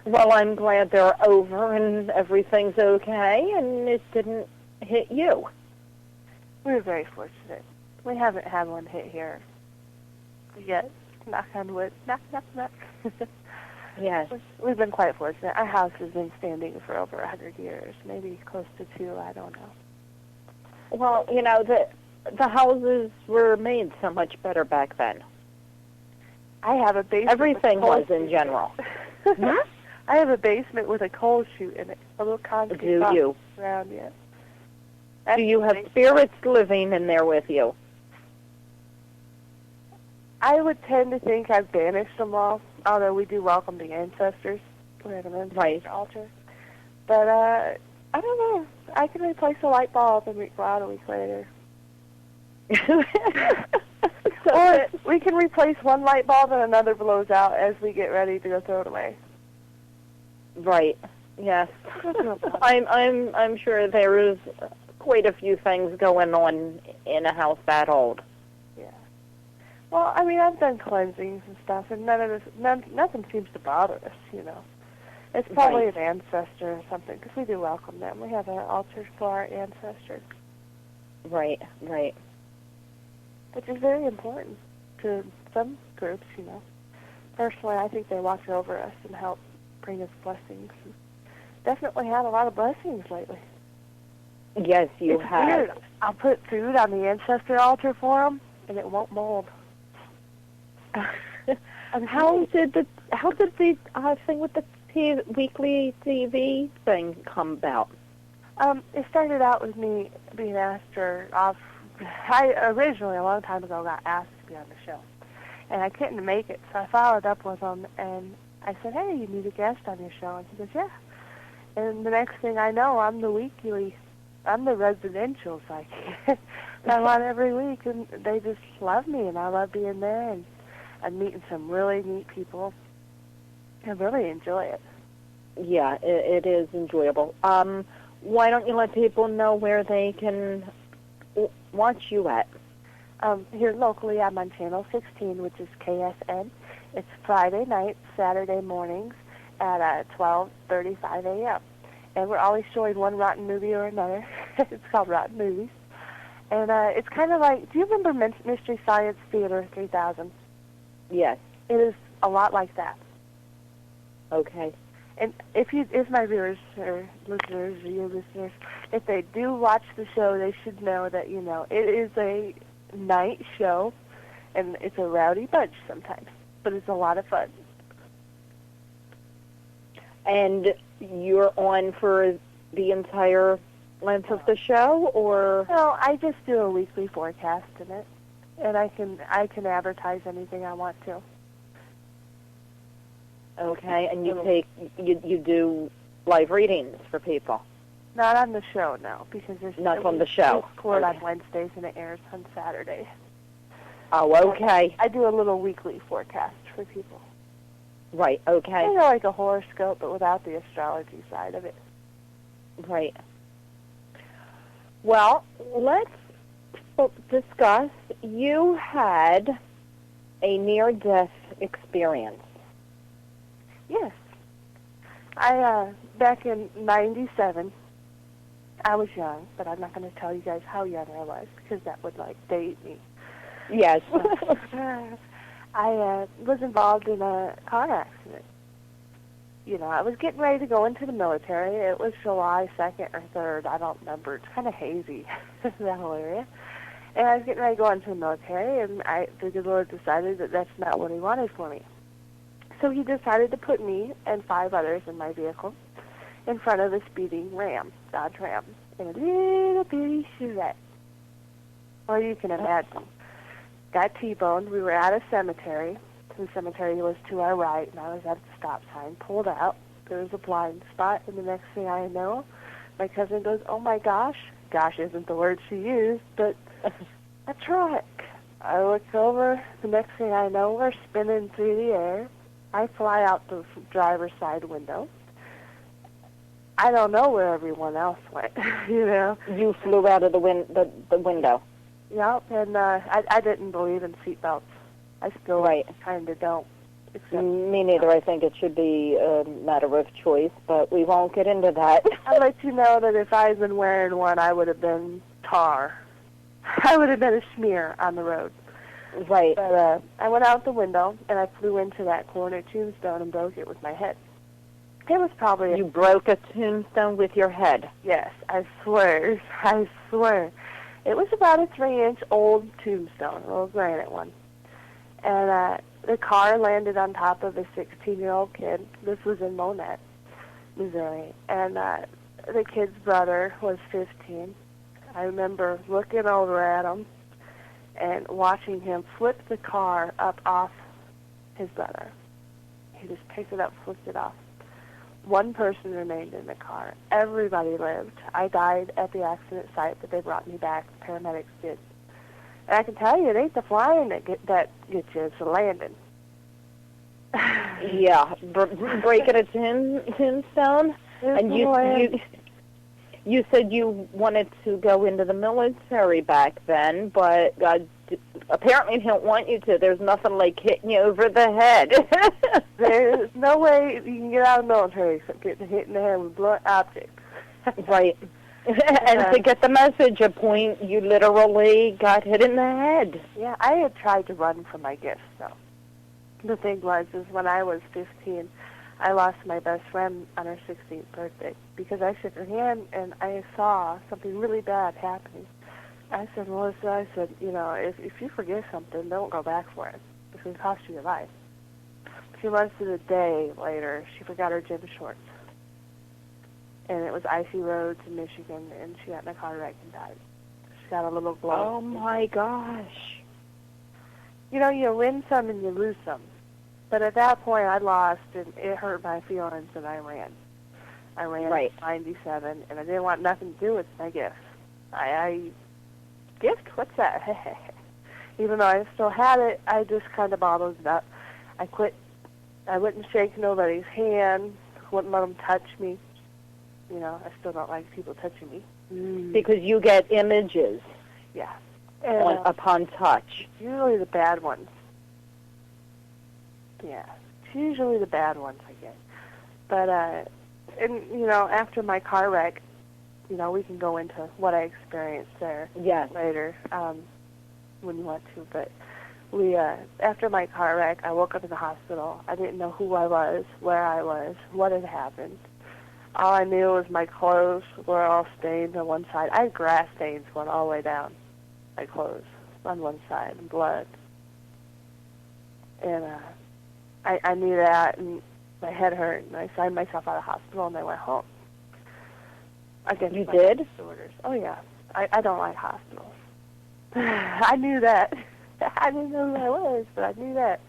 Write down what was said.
Well, I'm glad they're over and everything's okay, and it didn't hit you. We were very fortunate. We haven't had one hit here yet. Knock on wood. Knock, knock, knock. Yes. We've been quite fortunate. Our house has been standing for over 100 years, maybe close to 2, I don't know. Well, you know, the houses were made so much better back then. I have a basement. Everything was in general. Huh? I have a basement with a coal chute in it, a little concrete box around it. Do you have spirits living in there with you? I would tend to think I've banished them all, although we do welcome the ancestors. We have an ancestor altar. But, I don't know. I can replace a light bulb and go out a week later. Or we can replace one light bulb and another blows out as we get ready to go throw it away. Right. Yes. I'm sure there is quite a few things going on in a house that old. Yeah. Well, I mean, I've done cleansings and stuff, and nothing seems to bother us, you know. It's probably an ancestor or something, because we do welcome them. We have an altar for our ancestors. Right, right. Which is very important to some groups, you know. Personally, I think they watch over us and help bring us blessings. Definitely had a lot of blessings lately. Yes, you have. Weird. I'll put food on the ancestor altar for them, and it won't mold. And how did the thing with the weekly TV thing come about? It started out with me being asked I originally, a long time ago, got asked to be on the show. And I couldn't make it, so I followed up with him, and I said, hey, you need a guest on your show. And he goes, yeah. And the next thing I know, I'm the residential psychic. I'm on every week, and they just love me, and I love being there, and I'm meeting some really neat people. I really enjoy it. Yeah, it is enjoyable. Why don't you let people know where they can watch you at? Here locally, I'm on Channel 16, which is KSN. It's Friday nights, Saturday mornings at 12:35 a.m. And we're always showing one rotten movie or another. It's called Rotten Movies. And it's kind of like, do you remember Mystery Science Theater 3000? Yes. It is a lot like that. Okay. And if my viewers or listeners or your listeners, if they do watch the show, they should know that, you know, it is a night show, and it's a rowdy bunch sometimes, but it's a lot of fun. And you're on for the entire length of the show, or? No, I just do a weekly forecast in it, and I can advertise anything I want to. Okay, and you do live readings for people? Not on the show, no, because there's not on the show. It's recorded on Wednesdays and it airs on Saturday. Oh, okay. I do a little weekly forecast for people. Right. Okay. Kind of like a horoscope, but without the astrology side of it. Right. Well, let's discuss. You had a near-death experience. Yes. Back in '97, I was young, but I'm not going to tell you guys how young I was because that would, date me. Yes. I was involved in a car accident. You know, I was getting ready to go into the military. It was July 2nd or 3rd. I don't remember. It's kind of hazy, that whole area. And I was getting ready to go into the military, and the good Lord decided that that's not what he wanted for me. So he decided to put me and 5 others in my vehicle in front of a speeding Dodge Ram, in a little bitty Chevette. Well, you can imagine. Got T-boned. We were at a cemetery. The cemetery was to our right, and I was at the stop sign, pulled out. There was a blind spot, and the next thing I know, my cousin goes, oh, my gosh. Gosh isn't the word she used, but a truck. I look over. The next thing I know, we're spinning through the air. I fly out the driver's side window. I don't know where everyone else went, you know. You flew out of the window. Yep, and I didn't believe in seatbelts. I still kind of don't. Except, Me neither. I think it should be a matter of choice, but we won't get into that. I'll let you know that if I had been wearing one, I would have been tar. I would have been a smear on the road. Right. But I went out the window, and I flew into that corner tombstone and broke it with my head. It was probably... You broke a tombstone with your head? Yes, I swear. I swear. It was about a 3-inch old tombstone, a little granite one. And the car landed on top of a 16-year-old kid. This was in Monette, Missouri. And the kid's brother was 15. I remember looking over at him and watching him flip the car up off his brother. He just picked it up, flipped it off. One person remained in the car. Everybody lived. I died at the accident site, but they brought me back. The paramedics did. And I can tell you, it ain't the flying that gets you, it's the landing. Yeah, breaking a tombstone. And you said you wanted to go into the military back then, but God apparently didn't want you to. There's nothing like hitting you over the head. There's no way you can get out of the military except getting hit in the head with blunt objects. Right. And to get the message a point, you literally got hit in the head. Yeah, I had tried to run from my gifts, though. The thing was, is when I was 15, I lost my best friend on her 16th birthday because I shook her hand and I saw something really bad happening. I said, Melissa, if you forget something, don't go back for it. It's going to cost you your life. A few months to the day later, she forgot her gym shorts. And it was icy roads in Michigan, and she got in a car wreck and died. She got a little blow. Oh, my gosh. You win some and you lose some. But at that point, I lost, and it hurt my feelings, and I ran. I ran right. at 97, and I didn't want nothing to do with my gifts. Gift? What's that? Even though I still had it, I just kind of bottled it up. I quit. I wouldn't shake nobody's hand, wouldn't let them touch me. I still don't like people touching me. Because you get images. Yeah. Upon touch. Usually the bad ones. Yeah. It's usually the bad ones I get. But, after my car wreck, we can go into what I experienced there later when you want to. But after my car wreck, I woke up in the hospital. I didn't know who I was, where I was, what had happened. All I knew was my clothes were all stained on one side. I had grass stains going all the way down my clothes on one side and blood. And I knew that, and my head hurt, and I signed myself out of hospital, and I went home. You did? Disorders. Oh, yeah. I don't like hospitals. I knew that. I didn't know who I was, but I knew that.